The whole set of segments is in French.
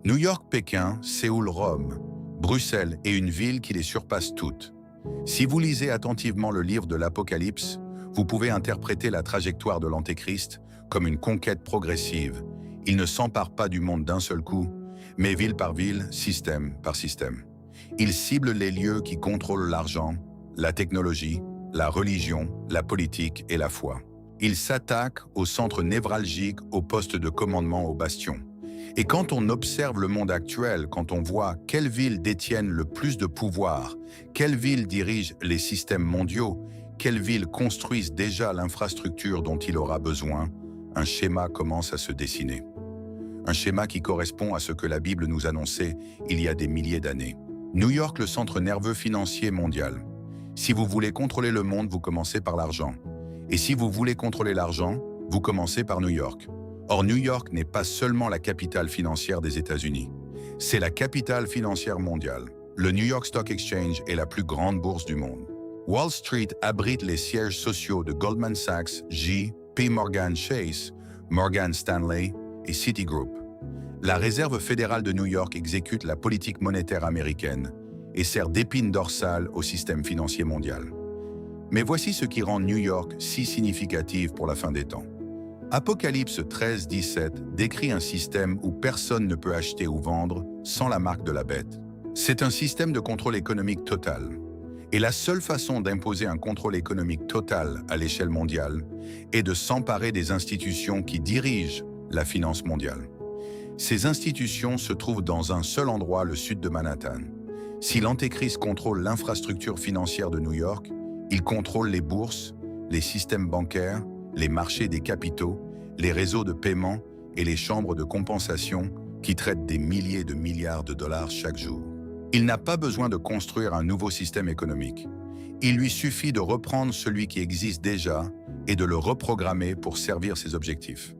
New York, Pékin, Séoul, Rome, Bruxelles et une ville qui les surpasse toutes. Si vous lisez attentivement le livre de l'Apocalypse, vous pouvez interpréter la trajectoire de l'Antéchrist comme une conquête progressive. Il ne s'empare pas du monde d'un seul coup, mais ville par ville, système par système. Il cible les lieux qui contrôlent l'argent, la technologie, la religion, la politique et la foi. Il s'attaque aux centres névralgiques, aux postes de commandement, aux bastions. Et quand on observe le monde actuel, quand on voit quelles villes détiennent le plus de pouvoir, quelles villes dirigent les systèmes mondiaux, quelles villes construisent déjà l'infrastructure dont il aura besoin, un schéma commence à se dessiner. Un schéma qui correspond à ce que la Bible nous annonçait il y a des milliers d'années. New York, le centre nerveux financier mondial. Si vous voulez contrôler le monde, vous commencez par l'argent. Et si vous voulez contrôler l'argent, vous commencez par New York. Or, New York n'est pas seulement la capitale financière des États-Unis. C'est la capitale financière mondiale. Le New York Stock Exchange est la plus grande bourse du monde. Wall Street abrite les sièges sociaux de Goldman Sachs, J.P. Morgan Chase, Morgan Stanley et Citigroup. La Réserve fédérale de New York exécute la politique monétaire américaine et sert d'épine dorsale au système financier mondial. Mais voici ce qui rend New York si significative pour la fin des temps. Apocalypse 13-17 décrit un système où personne ne peut acheter ou vendre sans la marque de la bête. C'est un système de contrôle économique total. Et la seule façon d'imposer un contrôle économique total à l'échelle mondiale est de s'emparer des institutions qui dirigent la finance mondiale. Ces institutions se trouvent dans un seul endroit, le sud de Manhattan. Si l'Antéchrist contrôle l'infrastructure financière de New York, il contrôle les bourses, les systèmes bancaires, les marchés des capitaux, les réseaux de paiement et les chambres de compensation qui traitent des milliers de milliards de dollars chaque jour. Il n'a pas besoin de construire un nouveau système économique. Il lui suffit de reprendre celui qui existe déjà et de le reprogrammer pour servir ses objectifs.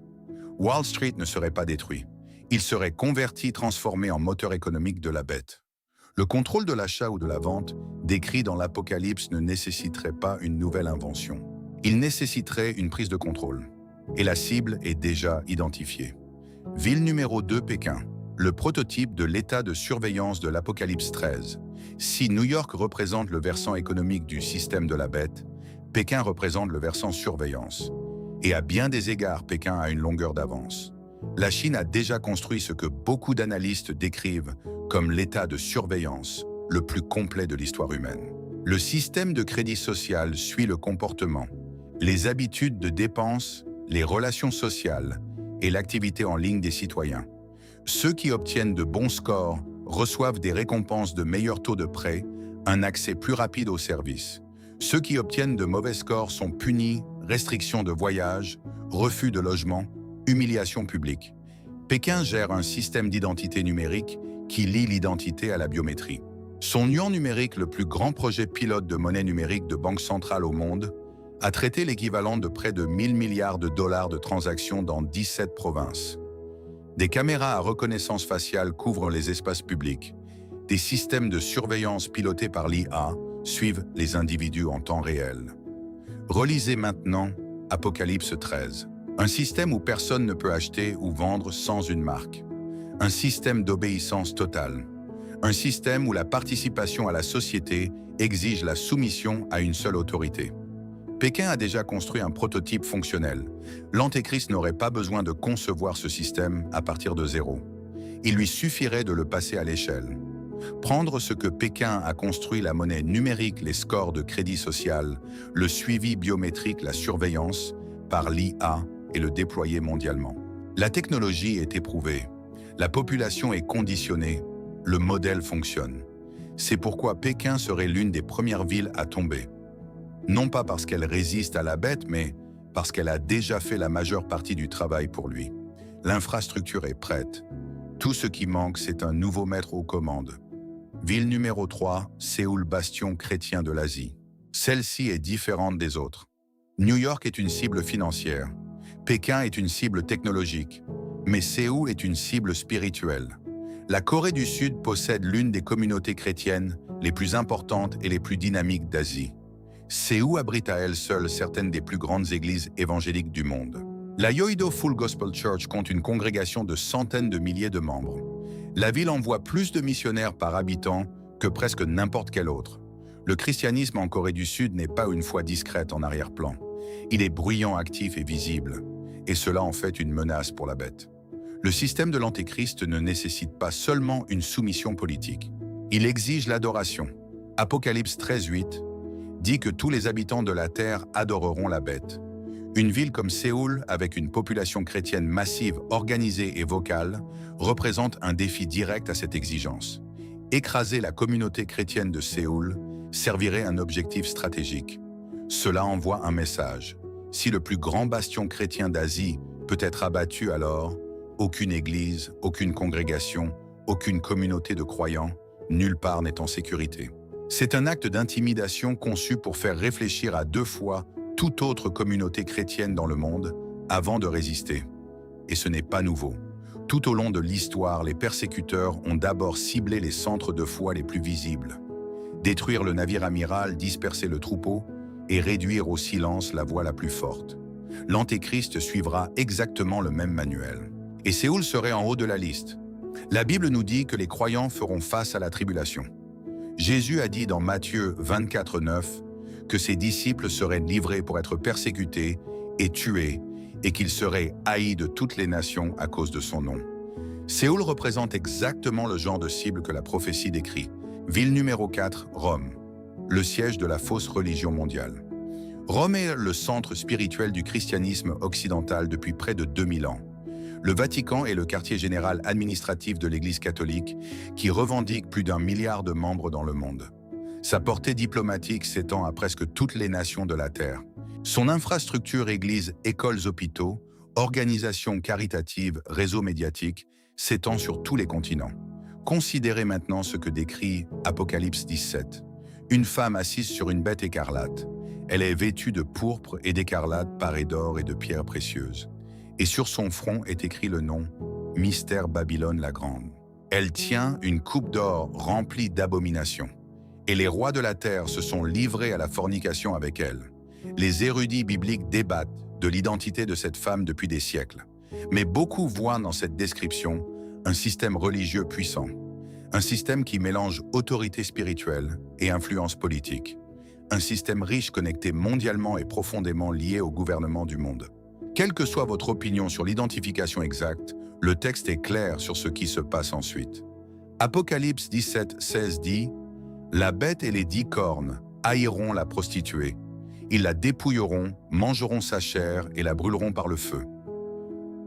Wall Street ne serait pas détruit. Il serait converti, transformé en moteur économique de la bête. Le contrôle de l'achat ou de la vente, décrit dans l'Apocalypse, ne nécessiterait pas une nouvelle invention. Il nécessiterait une prise de contrôle. Et la cible est déjà identifiée. Ville numéro 2, Pékin. Le prototype de l'état de surveillance de l'Apocalypse 13. Si New York représente le versant économique du système de la bête, Pékin représente le versant surveillance. Et à bien des égards, Pékin a une longueur d'avance. La Chine a déjà construit ce que beaucoup d'analystes décrivent comme l'état de surveillance le plus complet de l'histoire humaine. Le système de crédit social suit le comportement, les habitudes de dépenses, les relations sociales et l'activité en ligne des citoyens. Ceux qui obtiennent de bons scores reçoivent des récompenses de meilleurs taux de prêt, un accès plus rapide aux services. Ceux qui obtiennent de mauvais scores sont punis, restrictions de voyage, refus de logement, humiliation publique. Pékin gère un système d'identité numérique qui lie l'identité à la biométrie. Son yuan numérique, le plus grand projet pilote de monnaie numérique de banque centrale au monde, a traité l'équivalent de près de 1000 milliards de dollars de transactions dans 17 provinces. Des caméras à reconnaissance faciale couvrent les espaces publics. Des systèmes de surveillance pilotés par l'IA suivent les individus en temps réel. Relisez maintenant Apocalypse 13. Un système où personne ne peut acheter ou vendre sans une marque. Un système d'obéissance totale. Un système où la participation à la société exige la soumission à une seule autorité. Pékin a déjà construit un prototype fonctionnel. L'Antéchrist n'aurait pas besoin de concevoir ce système à partir de zéro. Il lui suffirait de le passer à l'échelle. Prendre ce que Pékin a construit, la monnaie numérique, les scores de crédit social, le suivi biométrique, la surveillance, par l'IA et le déployer mondialement. La technologie est éprouvée. La population est conditionnée. Le modèle fonctionne. C'est pourquoi Pékin serait l'une des premières villes à tomber. Non pas parce qu'elle résiste à la bête, mais parce qu'elle a déjà fait la majeure partie du travail pour lui. L'infrastructure est prête. Tout ce qui manque, c'est un nouveau maître aux commandes. Ville numéro 3, Séoul, bastion chrétien de l'Asie. Celle-ci est différente des autres. New York est une cible financière. Pékin est une cible technologique. Mais Séoul est une cible spirituelle. La Corée du Sud possède l'une des communautés chrétiennes les plus importantes et les plus dynamiques d'Asie. Séoul abrite à elle seule certaines des plus grandes églises évangéliques du monde. La Yoido Full Gospel Church compte une congrégation de centaines de milliers de membres. La ville envoie plus de missionnaires par habitant que presque n'importe quel autre. Le christianisme en Corée du Sud n'est pas une foi discrète en arrière-plan. Il est bruyant, actif et visible, et cela en fait une menace pour la bête. Le système de l'Antéchrist ne nécessite pas seulement une soumission politique. Il exige l'adoration. Apocalypse 13:8 dit que tous les habitants de la terre adoreront la bête. Une ville comme Séoul, avec une population chrétienne massive, organisée et vocale, représente un défi direct à cette exigence. Écraser la communauté chrétienne de Séoul servirait un objectif stratégique. Cela envoie un message. Si le plus grand bastion chrétien d'Asie peut être abattu, alors aucune église, aucune congrégation, aucune communauté de croyants, nulle part n'est en sécurité. C'est un acte d'intimidation conçu pour faire réfléchir à deux fois toute autre communauté chrétienne dans le monde avant de résister. Et ce n'est pas nouveau. Tout au long de l'histoire, les persécuteurs ont d'abord ciblé les centres de foi les plus visibles. Détruire le navire amiral, disperser le troupeau et réduire au silence la voix la plus forte. L'Antéchrist suivra exactement le même manuel. Et Séoul serait en haut de la liste. La Bible nous dit que les croyants feront face à la tribulation. Jésus a dit dans Matthieu 24:9 que ses disciples seraient livrés pour être persécutés et tués et qu'ils seraient haïs de toutes les nations à cause de son nom. Séoul représente exactement le genre de cible que la prophétie décrit. Ville numéro 4, Rome, le siège de la fausse religion mondiale. Rome est le centre spirituel du christianisme occidental depuis près de 2000 ans. Le Vatican est le quartier général administratif de l'Église catholique qui revendique plus d'1 milliard de membres dans le monde. Sa portée diplomatique s'étend à presque toutes les nations de la Terre. Son infrastructure églises, écoles, hôpitaux, organisations caritatives, réseaux médiatiques s'étend sur tous les continents. Considérez maintenant ce que décrit Apocalypse 17. Une femme assise sur une bête écarlate. Elle est vêtue de pourpre et d'écarlate parée d'or et de pierres précieuses. Et sur son front est écrit le nom « Mystère Babylone la Grande ». Elle tient une coupe d'or remplie d'abominations. Et les rois de la terre se sont livrés à la fornication avec elle. Les érudits bibliques débattent de l'identité de cette femme depuis des siècles. Mais beaucoup voient dans cette description un système religieux puissant. Un système qui mélange autorité spirituelle et influence politique. Un système riche connecté mondialement et profondément lié au gouvernement du monde. Quelle que soit votre opinion sur l'identification exacte, le texte est clair sur ce qui se passe ensuite. Apocalypse 17:16 dit « La bête et les 10 cornes haïront la prostituée. Ils la dépouilleront, mangeront sa chair et la brûleront par le feu. »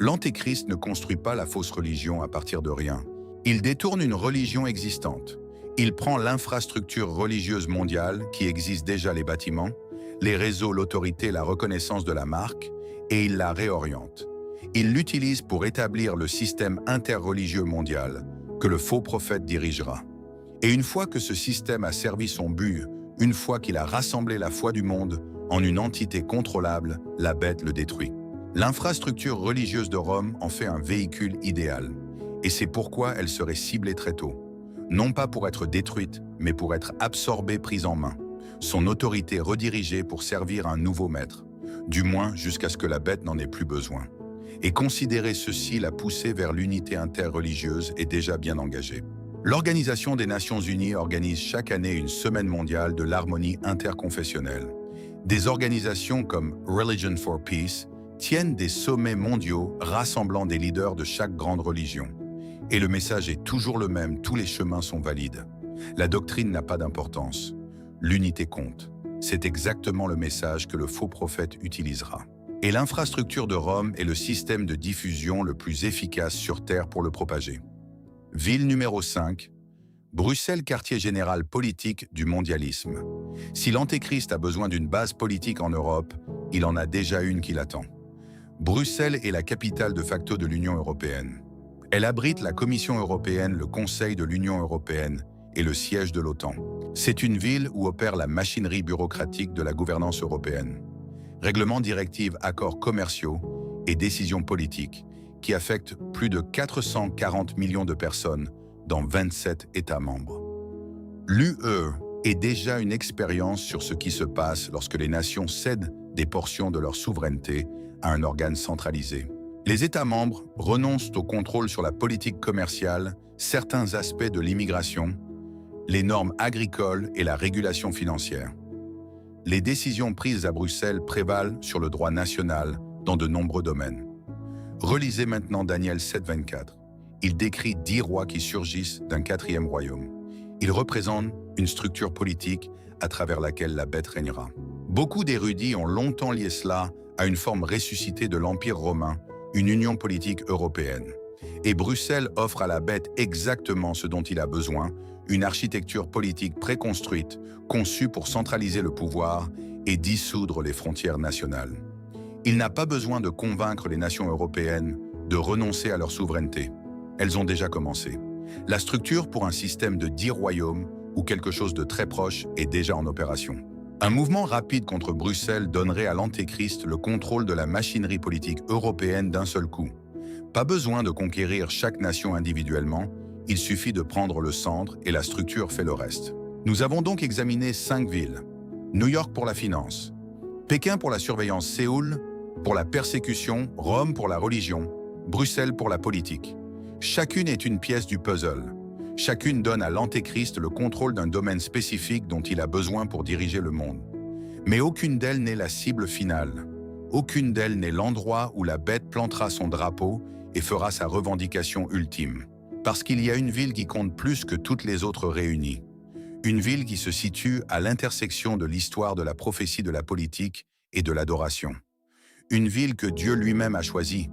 L'Antéchrist ne construit pas la fausse religion à partir de rien. Il détourne une religion existante. Il prend l'infrastructure religieuse mondiale qui existe déjà, les bâtiments, les réseaux, l'autorité, la reconnaissance de la marque, et il la réoriente. Il l'utilise pour établir le système interreligieux mondial que le faux prophète dirigera. Et une fois que ce système a servi son but, une fois qu'il a rassemblé la foi du monde en une entité contrôlable, la bête le détruit. L'infrastructure religieuse de Rome en fait un véhicule idéal. Et c'est pourquoi elle serait ciblée très tôt. Non pas pour être détruite, mais pour être absorbée, prise en main. Son autorité redirigée pour servir un nouveau maître. Du moins jusqu'à ce que la bête n'en ait plus besoin. Et considérer ceci, la poussée vers l'unité interreligieuse est déjà bien engagée. L'Organisation des Nations Unies organise chaque année une semaine mondiale de l'harmonie interconfessionnelle. Des organisations comme Religion for Peace tiennent des sommets mondiaux rassemblant des leaders de chaque grande religion. Et le message est toujours le même, tous les chemins sont valides. La doctrine n'a pas d'importance. L'unité compte. C'est exactement le message que le faux prophète utilisera. Et l'infrastructure de Rome est le système de diffusion le plus efficace sur Terre pour le propager. Ville numéro 5, Bruxelles, quartier général politique du mondialisme. Si l'Antéchrist a besoin d'une base politique en Europe, il en a déjà une qui l'attend. Bruxelles est la capitale de facto de l'Union européenne. Elle abrite la Commission européenne, le Conseil de l'Union européenne et le siège de l'OTAN. C'est une ville où opère la machinerie bureaucratique de la gouvernance européenne. Règlements, directives, accords commerciaux et décisions politiques qui affectent plus de 440 millions de personnes dans 27 États membres. L'UE est déjà une expérience sur ce qui se passe lorsque les nations cèdent des portions de leur souveraineté à un organe centralisé. Les États membres renoncent au contrôle sur la politique commerciale, certains aspects de l'immigration, les normes agricoles et la régulation financière. Les décisions prises à Bruxelles prévalent sur le droit national dans de nombreux domaines. Relisez maintenant Daniel 7,24. Il décrit 10 rois qui surgissent d'un 4e royaume. Il représente une structure politique à travers laquelle la bête régnera. Beaucoup d'érudits ont longtemps lié cela à une forme ressuscitée de l'Empire romain, une union politique européenne. Et Bruxelles offre à la bête exactement ce dont il a besoin, une architecture politique préconstruite, conçue pour centraliser le pouvoir et dissoudre les frontières nationales. Il n'a pas besoin de convaincre les nations européennes de renoncer à leur souveraineté. Elles ont déjà commencé. La structure pour un système de 10 royaumes ou quelque chose de très proche est déjà en opération. Un mouvement rapide contre Bruxelles donnerait à l'Antéchrist le contrôle de la machinerie politique européenne d'un seul coup. Pas besoin de conquérir chaque nation individuellement, il suffit de prendre le centre et la structure fait le reste. Nous avons donc examiné 5 villes. New York pour la finance, Pékin pour la surveillance, Séoul pour la persécution, Rome pour la religion, Bruxelles pour la politique. Chacune est une pièce du puzzle. Chacune donne à l'Antéchrist le contrôle d'un domaine spécifique dont il a besoin pour diriger le monde. Mais aucune d'elles n'est la cible finale. Aucune d'elles n'est l'endroit où la bête plantera son drapeau et fera sa revendication ultime. Parce qu'il y a une ville qui compte plus que toutes les autres réunies. Une ville qui se situe à l'intersection de l'histoire de la prophétie de la politique et de l'adoration. Une ville que Dieu lui-même a choisie.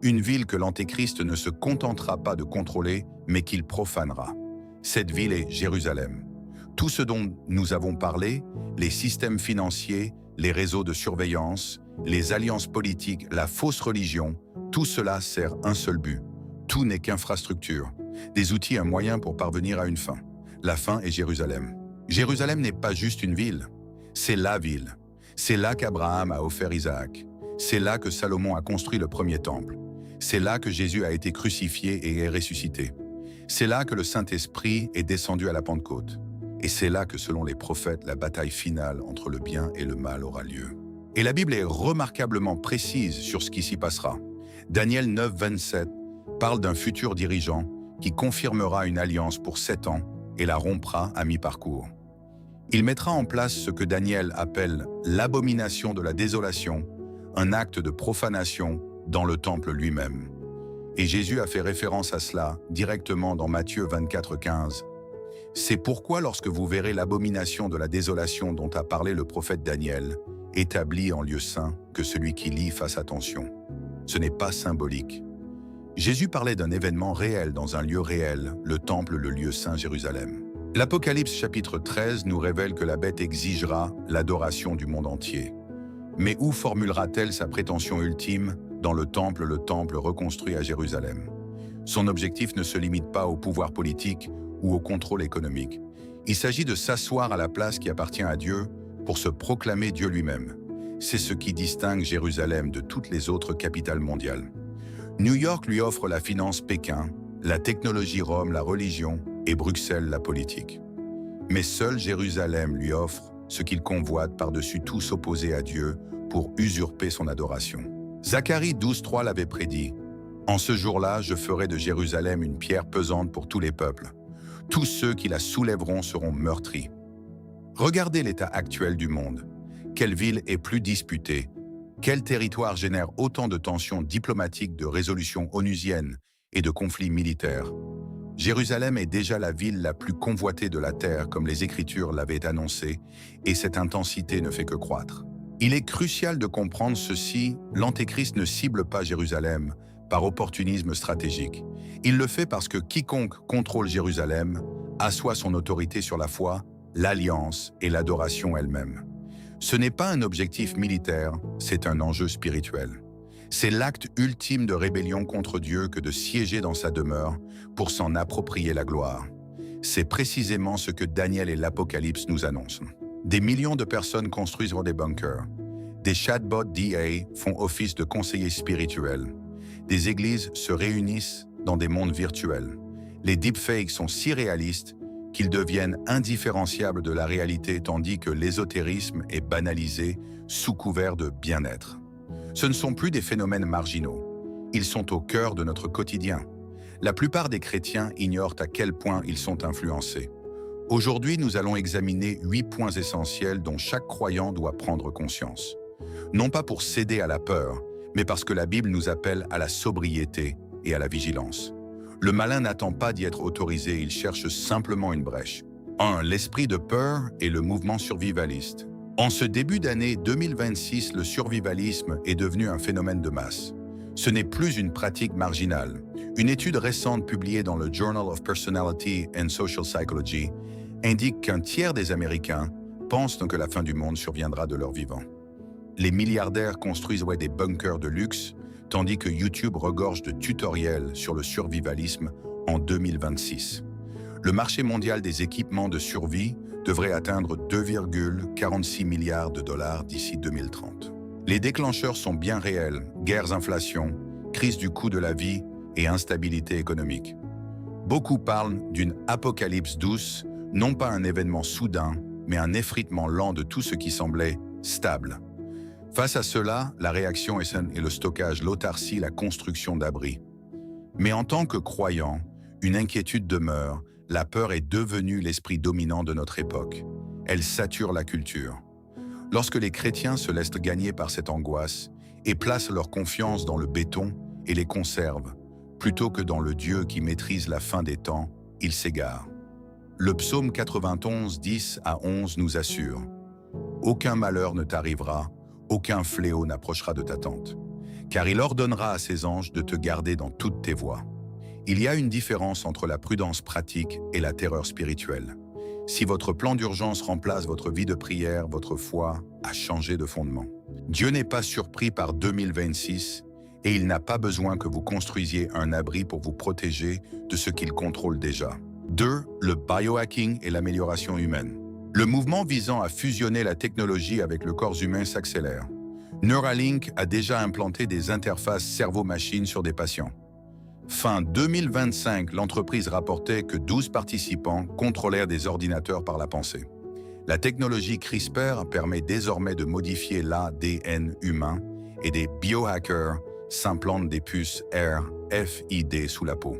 Une ville que l'Antéchrist ne se contentera pas de contrôler, mais qu'il profanera. Cette ville est Jérusalem. Tout ce dont nous avons parlé, les systèmes financiers, les réseaux de surveillance, les alliances politiques, la fausse religion, tout cela sert un seul but. Tout n'est qu'infrastructure, des outils, un moyen pour parvenir à une fin. La fin est Jérusalem. Jérusalem n'est pas juste une ville, c'est la ville. C'est là qu'Abraham a offert Isaac. C'est là que Salomon a construit le premier temple. C'est là que Jésus a été crucifié et est ressuscité. C'est là que le Saint-Esprit est descendu à la Pentecôte. Et c'est là que, selon les prophètes, la bataille finale entre le bien et le mal aura lieu. Et la Bible est remarquablement précise sur ce qui s'y passera. Daniel 9, 27 parle d'un futur dirigeant qui confirmera une alliance pour 7 ans et la rompra à mi-parcours. Il mettra en place ce que Daniel appelle l'abomination de la désolation, un acte de profanation dans le temple lui-même. Et Jésus a fait référence à cela directement dans Matthieu 24, 15. C'est pourquoi lorsque vous verrez l'abomination de la désolation dont a parlé le prophète Daniel, établie en lieu saint, que celui qui lit fasse attention. Ce n'est pas symbolique. Jésus parlait d'un événement réel dans un lieu réel, le temple, le lieu saint Jérusalem. L'Apocalypse chapitre 13 nous révèle que la bête exigera l'adoration du monde entier. Mais où formulera-t-elle sa prétention ultime dans le temple reconstruit à Jérusalem? Son objectif ne se limite pas au pouvoir politique ou au contrôle économique. Il s'agit de s'asseoir à la place qui appartient à Dieu pour se proclamer Dieu lui-même. C'est ce qui distingue Jérusalem de toutes les autres capitales mondiales. New York lui offre la finance, Pékin, la technologie, Rome, la religion et Bruxelles, la politique. Mais seul Jérusalem lui offre ce qu'il convoite par-dessus tout, s'opposer à Dieu pour usurper son adoration. Zacharie 12,3 l'avait prédit. « En ce jour-là, je ferai de Jérusalem une pierre pesante pour tous les peuples. Tous ceux qui la soulèveront seront meurtris. » Regardez l'état actuel du monde. Quelle ville est plus disputée? Quel territoire génère autant de tensions diplomatiques, de résolutions onusiennes et de conflits militaires? Jérusalem est déjà la ville la plus convoitée de la terre, comme les Écritures l'avaient annoncé, et cette intensité ne fait que croître. Il est crucial de comprendre ceci, l'Antéchrist ne cible pas Jérusalem par opportunisme stratégique. Il le fait parce que quiconque contrôle Jérusalem assoit son autorité sur la foi, l'alliance et l'adoration elle-même. Ce n'est pas un objectif militaire, c'est un enjeu spirituel. C'est l'acte ultime de rébellion contre Dieu que de siéger dans sa demeure pour s'en approprier la gloire. C'est précisément ce que Daniel et l'Apocalypse nous annoncent. Des millions de personnes construisent des bunkers. Des chatbots d'IA font office de conseillers spirituels. Des églises se réunissent dans des mondes virtuels. Les deepfakes sont si réalistes qu'ils deviennent indifférenciables de la réalité, tandis que l'ésotérisme est banalisé sous couvert de bien-être. Ce ne sont plus des phénomènes marginaux. Ils sont au cœur de notre quotidien. La plupart des chrétiens ignorent à quel point ils sont influencés. Aujourd'hui, nous allons examiner 8 points essentiels dont chaque croyant doit prendre conscience. Non pas pour céder à la peur, mais parce que la Bible nous appelle à la sobriété et à la vigilance. Le malin n'attend pas d'y être autorisé, il cherche simplement une brèche. 1. L'esprit de peur et le mouvement survivaliste. En ce début d'année 2026, le survivalisme est devenu un phénomène de masse. Ce n'est plus une pratique marginale. Une étude récente publiée dans le Journal of Personality and Social Psychology indique qu'un tiers des Américains pensent que la fin du monde surviendra de leur vivant. Les milliardaires construisent des bunkers de luxe, tandis que YouTube regorge de tutoriels sur le survivalisme en 2026. Le marché mondial des équipements de survie devrait atteindre 2,46 milliards de dollars d'ici 2030. Les déclencheurs sont bien réels: guerres, inflation, crise du coût de la vie et instabilité économique. Beaucoup parlent d'une apocalypse douce, non pas un événement soudain, mais un effritement lent de tout ce qui semblait stable. Face à cela, la réaction est le stockage, l'autarcie, la construction d'abris. Mais en tant que croyant, une inquiétude demeure. La peur est devenue l'esprit dominant de notre époque. Elle sature la culture. Lorsque les chrétiens se laissent gagner par cette angoisse et placent leur confiance dans le béton et les conserves, plutôt que dans le Dieu qui maîtrise la fin des temps, ils s'égarent. Le psaume 91, 10 à 11 nous assure: « Aucun malheur ne t'arrivera, aucun fléau n'approchera de ta tente, car il ordonnera à ses anges de te garder dans toutes tes voies. » Il y a une différence entre la prudence pratique et la terreur spirituelle. Si votre plan d'urgence remplace votre vie de prière, votre foi a changé de fondement. Dieu n'est pas surpris par 2026 et il n'a pas besoin que vous construisiez un abri pour vous protéger de ce qu'il contrôle déjà. 2. Le biohacking et l'amélioration humaine. Le mouvement visant à fusionner la technologie avec le corps humain s'accélère. Neuralink a déjà implanté des interfaces cerveau-machine sur des patients. Fin 2025, l'entreprise rapportait que 12 participants contrôlèrent des ordinateurs par la pensée. La technologie CRISPR permet désormais de modifier l'ADN humain et des biohackers s'implantent des puces RFID sous la peau.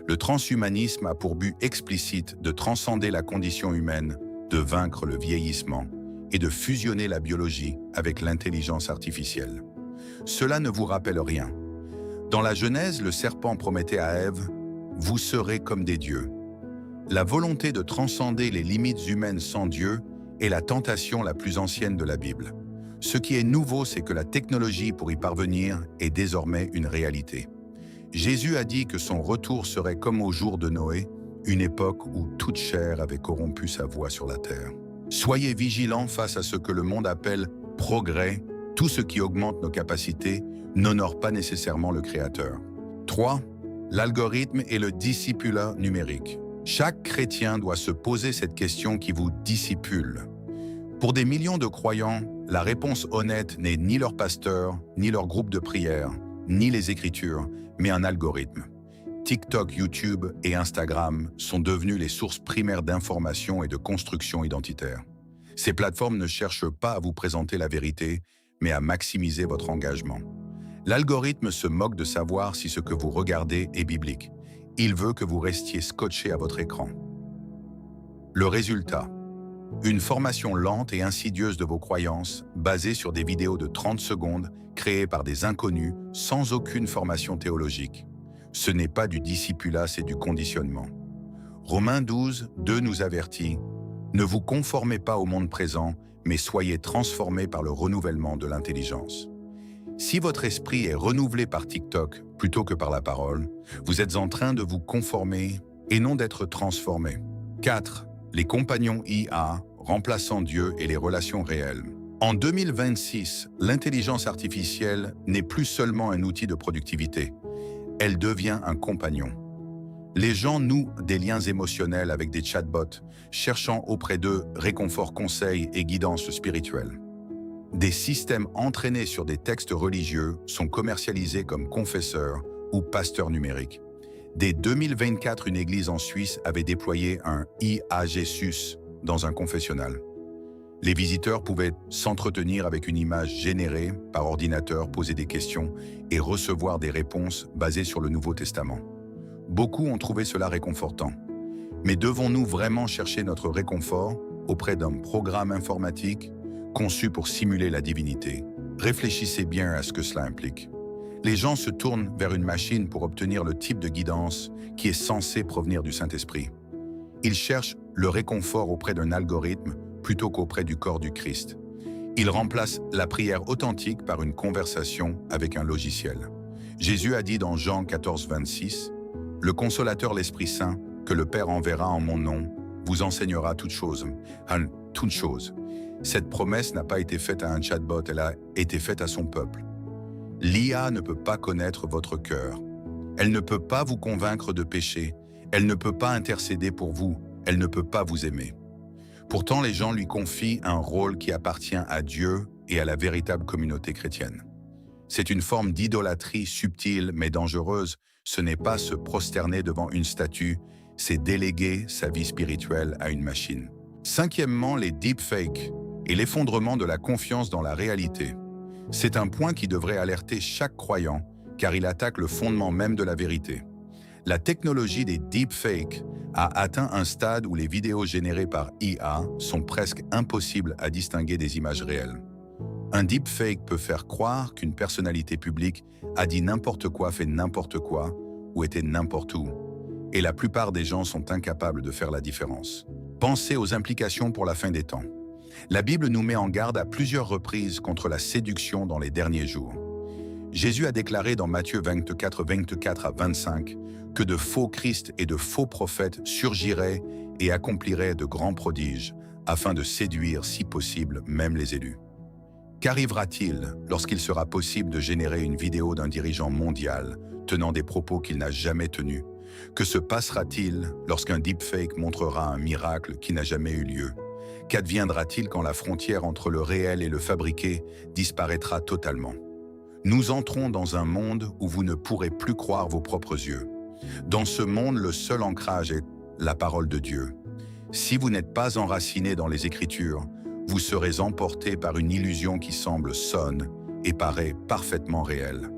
Le transhumanisme a pour but explicite de transcender la condition humaine, de vaincre le vieillissement et de fusionner la biologie avec l'intelligence artificielle. Cela ne vous rappelle rien. Dans la Genèse, le serpent promettait à Ève « Vous serez comme des dieux ». La volonté de transcender les limites humaines sans Dieu est la tentation la plus ancienne de la Bible. Ce qui est nouveau, c'est que la technologie pour y parvenir est désormais une réalité. Jésus a dit que son retour serait comme au jour de Noé, une époque où toute chair avait corrompu sa voie sur la terre. Soyez vigilants face à ce que le monde appelle « progrès ». Tout ce qui augmente nos capacités n'honore pas nécessairement le Créateur. 3. L'algorithme et le discipulat numérique. Chaque chrétien doit se poser cette question qui vous discipule. Pour des millions de croyants, la réponse honnête n'est ni leur pasteur, ni leur groupe de prière, ni les Écritures, mais un algorithme. TikTok, YouTube et Instagram sont devenus les sources primaires d'information et de construction identitaire. Ces plateformes ne cherchent pas à vous présenter la vérité, mais à maximiser votre engagement. L'algorithme se moque de savoir si ce que vous regardez est biblique. Il veut que vous restiez scotché à votre écran. Le résultat: une formation lente et insidieuse de vos croyances, basée sur des vidéos de 30 secondes, créées par des inconnus, sans aucune formation théologique. Ce n'est pas du discipulat, c'est du conditionnement. Romains 12, 2 nous avertit: « Ne vous conformez pas au monde présent, mais soyez transformés par le renouvellement de l'intelligence. » Si votre esprit est renouvelé par TikTok plutôt que par la parole, vous êtes en train de vous conformer et non d'être transformé. 4. Les compagnons IA remplaçant Dieu et les relations réelles. En 2026, l'intelligence artificielle n'est plus seulement un outil de productivité, elle devient un compagnon. Les gens nouent des liens émotionnels avec des chatbots, cherchant auprès d'eux réconfort, conseil et guidance spirituelle. Des systèmes entraînés sur des textes religieux sont commercialisés comme confesseurs ou pasteurs numériques. Dès 2024, une église en Suisse avait déployé un IAGSUS dans un confessionnal. Les visiteurs pouvaient s'entretenir avec une image générée par ordinateur, poser des questions et recevoir des réponses basées sur le Nouveau Testament. Beaucoup ont trouvé cela réconfortant. Mais devons-nous vraiment chercher notre réconfort auprès d'un programme informatique conçu pour simuler la divinité? Réfléchissez bien à ce que cela implique. Les gens se tournent vers une machine pour obtenir le type de guidance qui est censé provenir du Saint-Esprit. Ils cherchent le réconfort auprès d'un algorithme plutôt qu'auprès du corps du Christ. Ils remplacent la prière authentique par une conversation avec un logiciel. Jésus a dit dans Jean 14, 26, « Le consolateur, l'Esprit Saint, que le Père enverra en mon nom, vous enseignera toutes choses. » Toutes choses. Cette promesse n'a pas été faite à un chatbot, elle a été faite à son peuple. L'IA ne peut pas connaître votre cœur. Elle ne peut pas vous convaincre de péché. Elle ne peut pas intercéder pour vous. Elle ne peut pas vous aimer. Pourtant, les gens lui confient un rôle qui appartient à Dieu et à la véritable communauté chrétienne. C'est une forme d'idolâtrie subtile mais dangereuse. Ce n'est pas se prosterner devant une statue, c'est déléguer sa vie spirituelle à une machine. Cinquièmement, les deepfakes et l'effondrement de la confiance dans la réalité. C'est un point qui devrait alerter chaque croyant, car il attaque le fondement même de la vérité. La technologie des deepfakes a atteint un stade où les vidéos générées par IA sont presque impossibles à distinguer des images réelles. Un deepfake peut faire croire qu'une personnalité publique a dit n'importe quoi, fait n'importe quoi ou était n'importe où. Et la plupart des gens sont incapables de faire la différence. Pensez aux implications pour la fin des temps. La Bible nous met en garde à plusieurs reprises contre la séduction dans les derniers jours. Jésus a déclaré dans Matthieu 24, 24 à 25 que de faux Christ et de faux prophètes surgiraient et accompliraient de grands prodiges afin de séduire, si possible, même les élus. Qu'arrivera-t-il lorsqu'il sera possible de générer une vidéo d'un dirigeant mondial tenant des propos qu'il n'a jamais tenus? Que se passera-t-il lorsqu'un deepfake montrera un miracle qui n'a jamais eu lieu? Qu'adviendra-t-il quand la frontière entre le réel et le fabriqué disparaîtra totalement? Nous entrons dans un monde où vous ne pourrez plus croire vos propres yeux. Dans ce monde, le seul ancrage est la parole de Dieu. Si vous n'êtes pas enraciné dans les Écritures, vous serez emporté par une illusion qui semble sonne et paraît parfaitement réelle.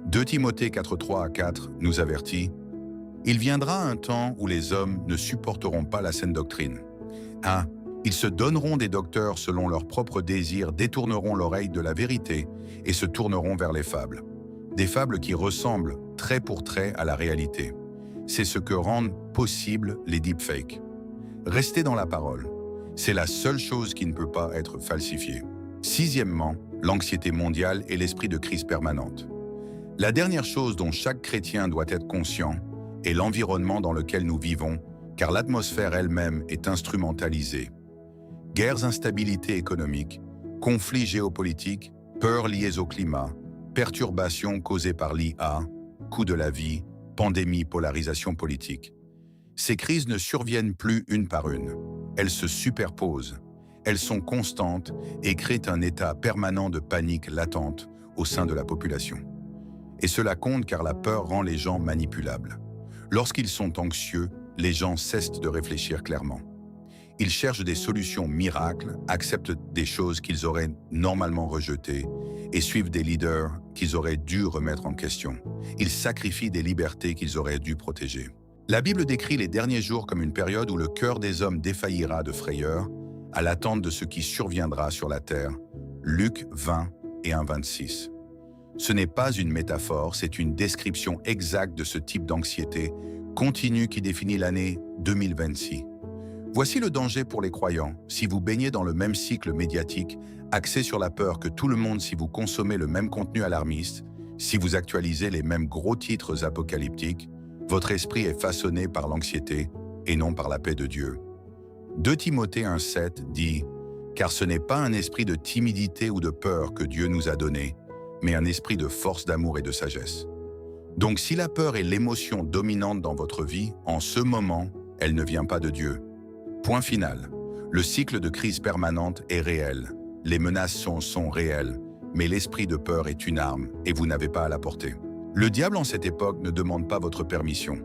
2 Timothée 4, 3 à 4 nous avertit « Il viendra un temps où les hommes ne supporteront pas la saine doctrine. 1. Ils se donneront des docteurs selon leurs propres désirs, détourneront l'oreille de la vérité et se tourneront vers les fables. Des fables qui ressemblent trait pour trait à la réalité. C'est ce que rendent possible les deepfakes. Restez dans la parole. C'est la seule chose qui ne peut pas être falsifiée. 6e, l'anxiété mondiale et l'esprit de crise permanente. La dernière chose dont chaque chrétien doit être conscient est l'environnement dans lequel nous vivons, car l'atmosphère elle-même est instrumentalisée. Guerres, instabilité économique, conflits géopolitiques, peurs liées au climat, perturbations causées par l'IA, coût de la vie, pandémie, polarisation politique. Ces crises ne surviennent plus une par une. Elles se superposent. Elles sont constantes et créent un état permanent de panique latente au sein de la population. Et cela compte car la peur rend les gens manipulables. Lorsqu'ils sont anxieux, les gens cessent de réfléchir clairement. Ils cherchent des solutions miracles, acceptent des choses qu'ils auraient normalement rejetées et suivent des leaders qu'ils auraient dû remettre en question. Ils sacrifient des libertés qu'ils auraient dû protéger. La Bible décrit les derniers jours comme une période où le cœur des hommes défaillira de frayeur à l'attente de ce qui surviendra sur la terre. Luc 20 et 1,26. Ce n'est pas une métaphore, c'est une description exacte de ce type d'anxiété continue qui définit l'année 2026. Voici le danger pour les croyants. Si vous baignez dans le même cycle médiatique, axé sur la peur que tout le monde, si vous consommez le même contenu alarmiste, si vous actualisez les mêmes gros titres apocalyptiques, votre esprit est façonné par l'anxiété et non par la paix de Dieu. 2 Timothée 1,7 dit « Car ce n'est pas un esprit de timidité ou de peur que Dieu nous a donné, mais un esprit de force, d'amour et de sagesse. » Donc si la peur est l'émotion dominante dans votre vie, en ce moment, elle ne vient pas de Dieu. Point final. Le cycle de crise permanente est réel. Les menaces sont réelles, mais l'esprit de peur est une arme et vous n'avez pas à la porter. Le diable en cette époque ne demande pas votre permission.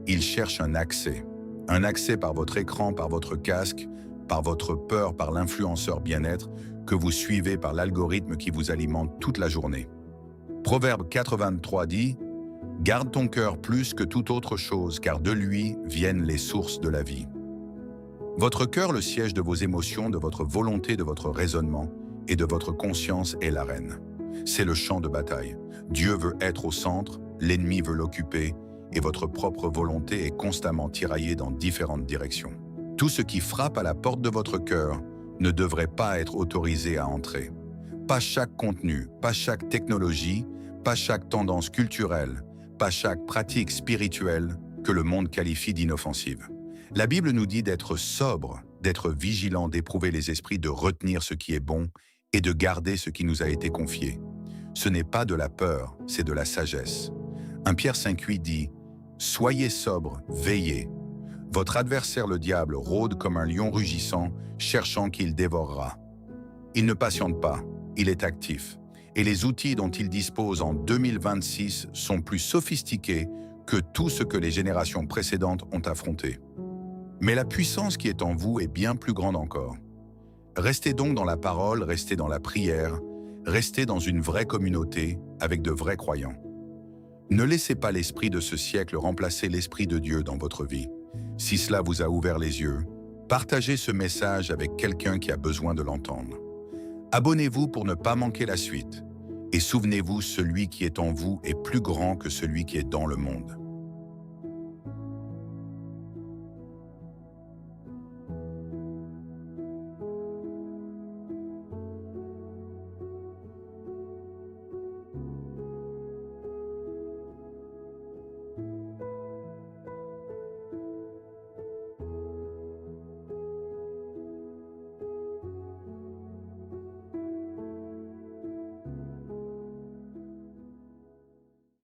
Il cherche un accès. Un accès par votre écran, par votre casque, par votre peur, par l'influenceur bien-être que vous suivez, par l'algorithme qui vous alimente toute la journée. Proverbe 4,23 dit « Garde ton cœur plus que toute autre chose, car de lui viennent les sources de la vie. » Votre cœur, le siège de vos émotions, de votre volonté, de votre raisonnement et de votre conscience est l'arène. C'est le champ de bataille. Dieu veut être au centre, l'ennemi veut l'occuper, et votre propre volonté est constamment tiraillée dans différentes directions. Tout ce qui frappe à la porte de votre cœur ne devrait pas être autorisé à entrer. Pas chaque contenu, pas chaque technologie, pas chaque tendance culturelle, pas chaque pratique spirituelle que le monde qualifie d'inoffensive. La Bible nous dit d'être sobre, d'être vigilant, d'éprouver les esprits, de retenir ce qui est bon et de garder ce qui nous a été confié. Ce n'est pas de la peur, c'est de la sagesse. 1 Pierre 5,8 dit « Soyez sobre, veillez. Votre adversaire le diable rôde comme un lion rugissant, cherchant qui il dévorera. Il ne patiente pas, il est actif. Et les outils dont il dispose en 2026 sont plus sophistiqués que tout ce que les générations précédentes ont affronté. Mais la puissance qui est en vous est bien plus grande encore. Restez donc dans la parole, restez dans la prière, restez dans une vraie communauté avec de vrais croyants. Ne laissez pas l'esprit de ce siècle remplacer l'esprit de Dieu dans votre vie. Si cela vous a ouvert les yeux, partagez ce message avec quelqu'un qui a besoin de l'entendre. Abonnez-vous pour ne pas manquer la suite. Et souvenez-vous, celui qui est en vous est plus grand que celui qui est dans le monde.